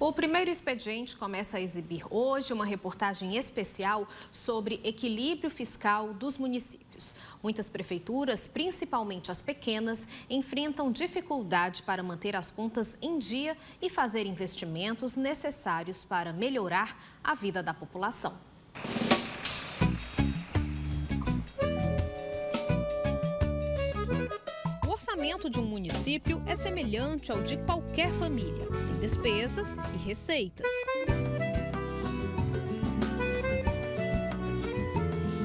O primeiro expediente começa a exibir hoje uma reportagem especial sobre equilíbrio fiscal dos municípios. Muitas prefeituras, principalmente as pequenas, enfrentam dificuldade para manter as contas em dia e fazer investimentos necessários para melhorar a vida da população. O orçamento de um município é semelhante ao de qualquer família. Tem despesas e receitas.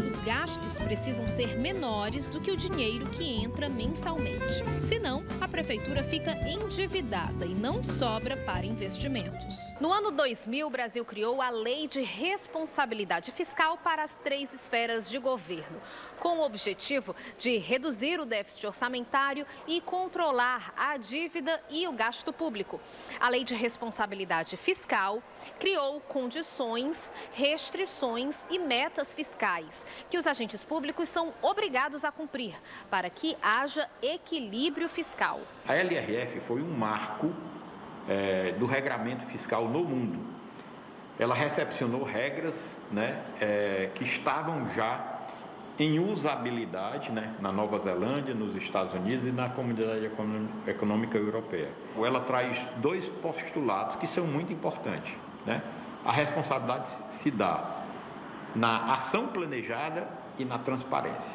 Os gastos precisam ser menores do que o dinheiro que entra mensalmente. Senão, a prefeitura fica endividada e não sobra para investimentos. No ano 2000, o Brasil criou a Lei de Responsabilidade Fiscal para as 3 esferas de governo, com o objetivo de reduzir o déficit orçamentário e controlar a dívida e o gasto público. A Lei de Responsabilidade Fiscal criou condições, restrições e metas fiscais que os agentes públicos são obrigados a cumprir para que haja equilíbrio fiscal. A LRF foi um marco do regramento fiscal no mundo. Ela recepcionou regras, que estavam já em usabilidade, na Nova Zelândia, nos Estados Unidos e na Comunidade Econômica Europeia. Ela traz 2 postulados que são muito importantes. A responsabilidade se dá na ação planejada e na transparência,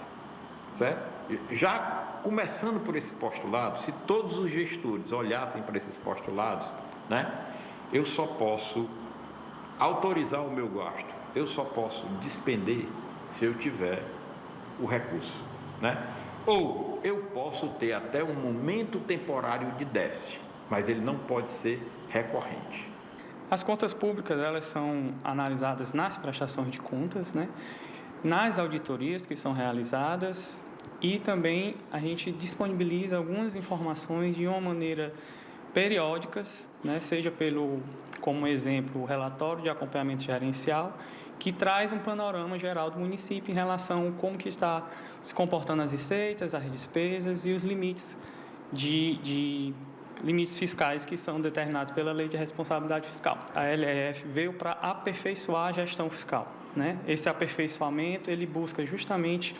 certo? Já começando por esse postulado, se todos os gestores olhassem para esses postulados, eu só posso autorizar o meu gasto, eu só posso despender se eu tiver o recurso, Ou eu posso ter até um momento temporário de déficit, mas ele não pode ser recorrente. As contas públicas, elas são analisadas nas prestações de contas, nas auditorias que são realizadas, e também a gente disponibiliza algumas informações de uma maneira periódicas, seja como exemplo, o relatório de acompanhamento gerencial, que traz um panorama geral do município em relação a como que está se comportando as receitas, as despesas e os limites limites fiscais que são determinados pela Lei de Responsabilidade Fiscal. A LRF veio para aperfeiçoar a gestão fiscal. Esse aperfeiçoamento ele busca justamente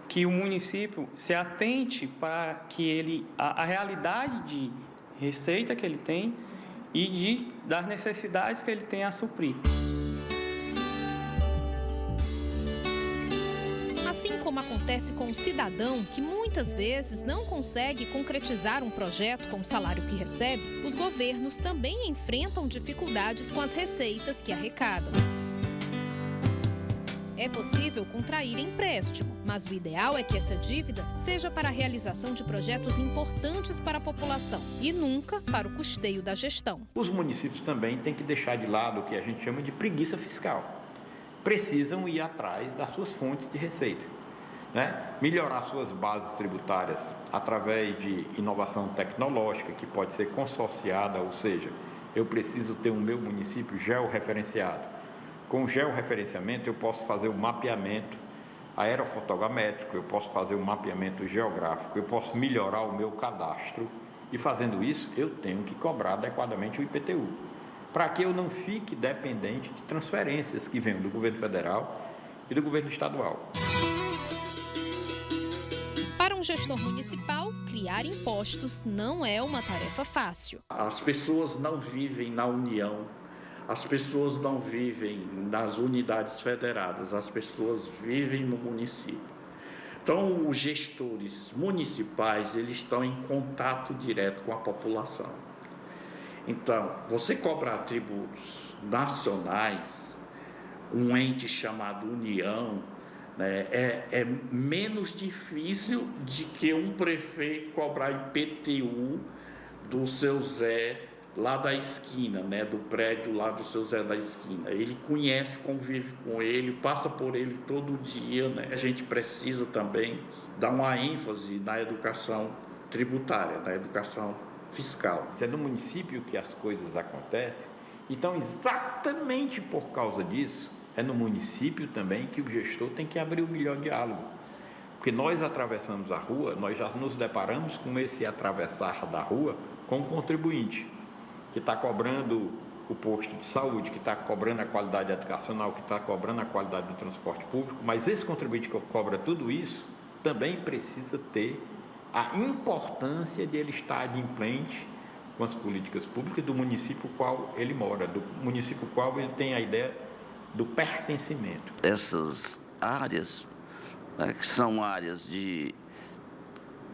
que o município se atente para que a realidade de receita que ele tem e das necessidades que ele tem a suprir. Como acontece com o cidadão que muitas vezes não consegue concretizar um projeto com o salário que recebe, os governos também enfrentam dificuldades com as receitas que arrecadam. É possível contrair empréstimo, mas o ideal é que essa dívida seja para a realização de projetos importantes para a população e nunca para o custeio da gestão. Os municípios também têm que deixar de lado o que a gente chama de preguiça fiscal. Precisam ir atrás das suas fontes de receita. Melhorar suas bases tributárias através de inovação tecnológica que pode ser consorciada, ou seja, eu preciso ter o meu município georreferenciado. Com o georreferenciamento eu posso fazer o mapeamento aerofotogramétrico, eu posso fazer o mapeamento geográfico, eu posso melhorar o meu cadastro e fazendo isso eu tenho que cobrar adequadamente o IPTU, para que eu não fique dependente de transferências que venham do governo federal e do governo estadual. Para um gestor municipal, criar impostos não é uma tarefa fácil. As pessoas não vivem na União, as pessoas não vivem nas unidades federadas, as pessoas vivem no município. Então, os gestores municipais, eles estão em contato direto com a população. Então, você cobrar tributos nacionais, um ente chamado União, é menos difícil de que um prefeito cobrar IPTU do seu Zé lá da esquina, do prédio lá do seu Zé da esquina. Ele conhece, convive com ele, passa por ele todo dia. A gente precisa também dar uma ênfase na educação tributária, na educação fiscal. É no município que as coisas acontecem, então exatamente por causa disso, é no município também que o gestor tem que abrir o melhor diálogo. Porque nós atravessamos a rua, nós já nos deparamos com esse atravessar da rua com o contribuinte, que está cobrando o posto de saúde, que está cobrando a qualidade educacional, que está cobrando a qualidade do transporte público, mas esse contribuinte que cobra tudo isso também precisa ter a importância de ele estar adimplente com as políticas públicas do município qual ele mora, do município qual ele tem a ideia do pertencimento. Essas áreas, que são áreas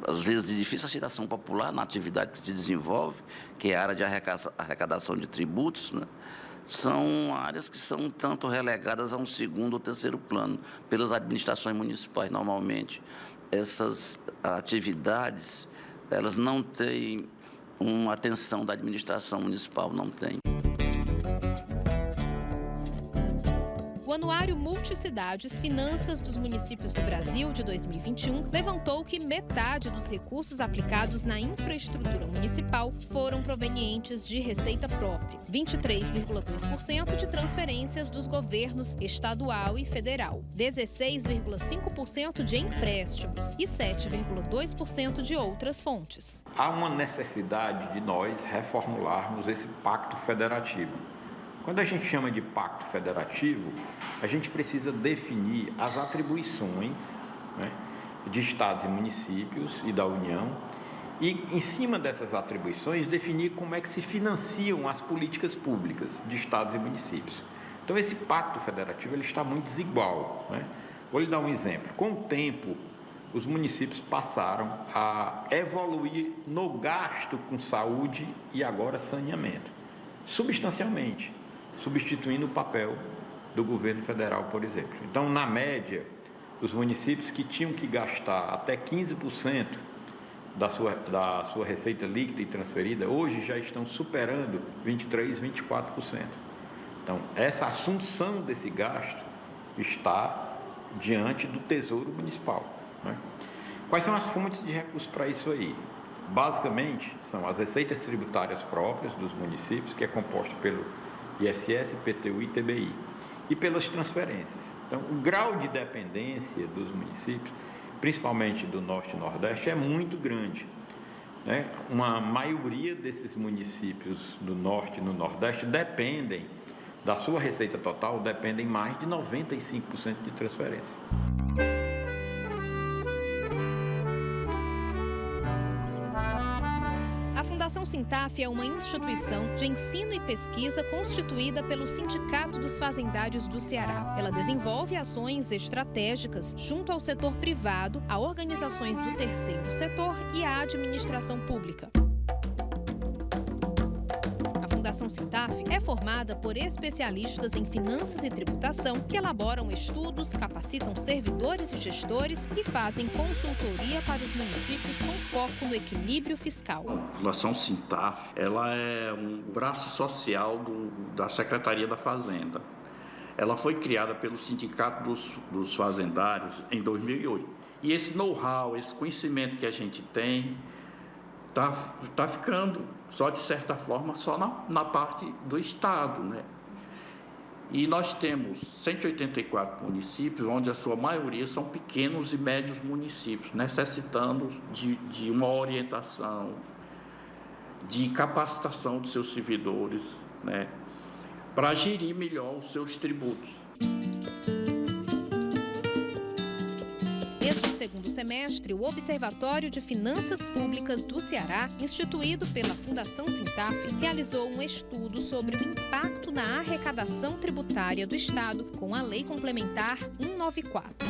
às vezes de difícil aceitação popular na atividade que se desenvolve, que é a área de arrecadação de tributos, né? São áreas que são tanto relegadas a um segundo ou terceiro plano pelas administrações municipais. Normalmente, essas atividades, elas não têm uma atenção da administração municipal, não tem. O Anuário Multicidades Finanças dos Municípios do Brasil de 2021 levantou que metade dos recursos aplicados na infraestrutura municipal foram provenientes de receita própria, 23,2% de transferências dos governos estadual e federal, 16,5% de empréstimos e 7,2% de outras fontes. Há uma necessidade de nós reformularmos esse pacto federativo. Quando a gente chama de pacto federativo, a gente precisa definir as atribuições, né, de estados e municípios e da União e, em cima dessas atribuições, definir como é que se financiam as políticas públicas de estados e municípios. Então, esse pacto federativo ele está muito desigual, né? Vou lhe dar um exemplo. Com o tempo, os municípios passaram a evoluir no gasto com saúde e agora saneamento, substancialmente, substituindo o papel do governo federal, por exemplo. Então, na média, os municípios que tinham que gastar até 15% da sua receita líquida e transferida, hoje já estão superando 23%, 24%. Então, essa assunção desse gasto está diante do Tesouro Municipal, né? Quais são as fontes de recursos para isso aí? Basicamente, são as receitas tributárias próprias dos municípios, que é composto pelo ISS, IPTU e TBI, e pelas transferências. Então, o grau de dependência dos municípios, principalmente do Norte e Nordeste, é muito grande, né? Uma maioria desses municípios do Norte e no Nordeste dependem, da sua receita total, dependem mais de 95% de transferência. A Fundação Sintaf é uma instituição de ensino e pesquisa constituída pelo Sindicato dos Fazendários do Ceará. Ela desenvolve ações estratégicas junto ao setor privado, a organizações do terceiro setor e à administração pública. A Fundação Sintaf é formada por especialistas em finanças e tributação que elaboram estudos, capacitam servidores e gestores e fazem consultoria para os municípios com foco no equilíbrio fiscal. A Fundação Sintaf, ela é um braço social da Secretaria da Fazenda. Ela foi criada pelo Sindicato dos Fazendários em 2008. E esse know-how, esse conhecimento que a gente tem, está ficando, só de certa forma, só na parte do Estado, né? E nós temos 184 municípios, onde a sua maioria são pequenos e médios municípios, necessitando de uma orientação, de capacitação de seus servidores, né, para gerir melhor os seus tributos. Neste segundo semestre, o Observatório de Finanças Públicas do Ceará, instituído pela Fundação Sintaf, realizou um estudo sobre o impacto na arrecadação tributária do Estado com a Lei Complementar 194.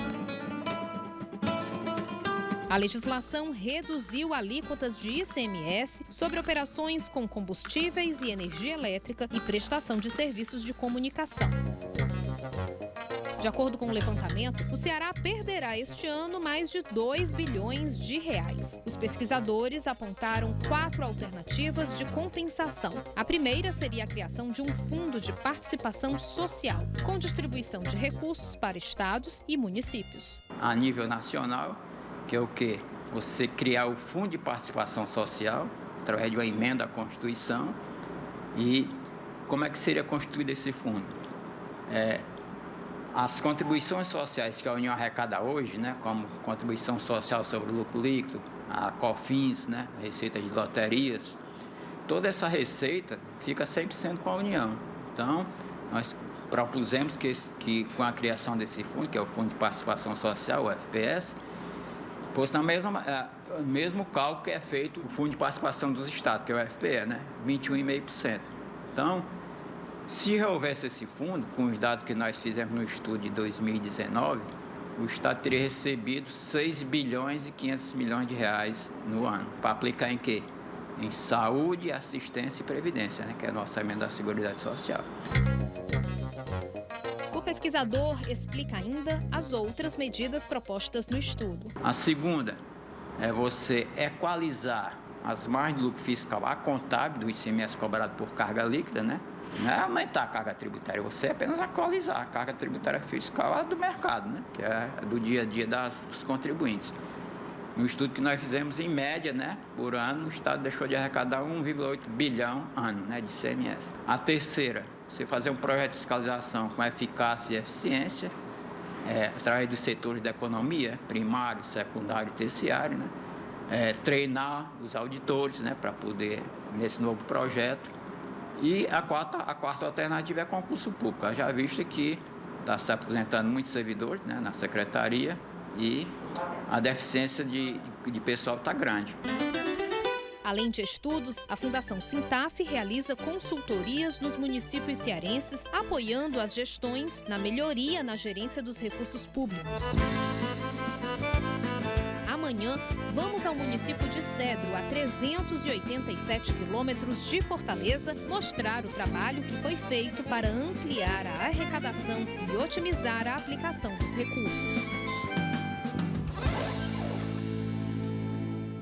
A legislação reduziu alíquotas de ICMS sobre operações com combustíveis e energia elétrica e prestação de serviços de comunicação. De acordo com o levantamento, o Ceará perderá este ano mais de 2 bilhões de reais. Os pesquisadores apontaram 4 alternativas de compensação. A primeira seria a criação de um fundo de participação social, com distribuição de recursos para estados e municípios. A nível nacional, que é o quê? Você criar o Fundo de Participação Social, através de uma emenda à Constituição. E como é que seria constituído esse fundo? As contribuições sociais que a União arrecada hoje, né, como contribuição social sobre o lucro líquido, a COFINS, né, receita de loterias, toda essa receita fica 100% com a União. Então, nós propusemos que com a criação desse fundo, que é o Fundo de Participação Social, o FPS, fosse no mesmo cálculo que é feito o Fundo de Participação dos Estados, que é o FPE, né? 21,5%. Então, se houvesse esse fundo, com os dados que nós fizemos no estudo de 2019, o Estado teria recebido 6 bilhões e 500 milhões de reais no ano. Para aplicar em quê? Em saúde, assistência e previdência, né? Que é a nossa emenda da Seguridade Social. O pesquisador explica ainda as outras medidas propostas no estudo. A segunda é você equalizar as margens de lucro fiscal a contábil do ICMS cobrado por carga líquida, né? Não é aumentar a carga tributária, você apenas atualizar a carga tributária fiscal do mercado, né? Que é do dia a dia dos contribuintes. No estudo que nós fizemos, em média, né, por ano, o Estado deixou de arrecadar 1,8 bilhão ano, né, de ICMS. A terceira, você fazer um projeto de fiscalização com eficácia e eficiência, através dos setores da economia, primário, secundário e terciário, né? Treinar os auditores, né, para poder, nesse novo projeto. E a quarta alternativa é concurso público. Já visto que está se aposentando muitos servidores, né, na secretaria e a deficiência de pessoal está grande. Além de estudos, a Fundação Sintaf realiza consultorias nos municípios cearenses, apoiando as gestões na melhoria na gerência dos recursos públicos. Amanhã, vamos ao município de Cedro, a 387 quilômetros de Fortaleza, mostrar o trabalho que foi feito para ampliar a arrecadação e otimizar a aplicação dos recursos.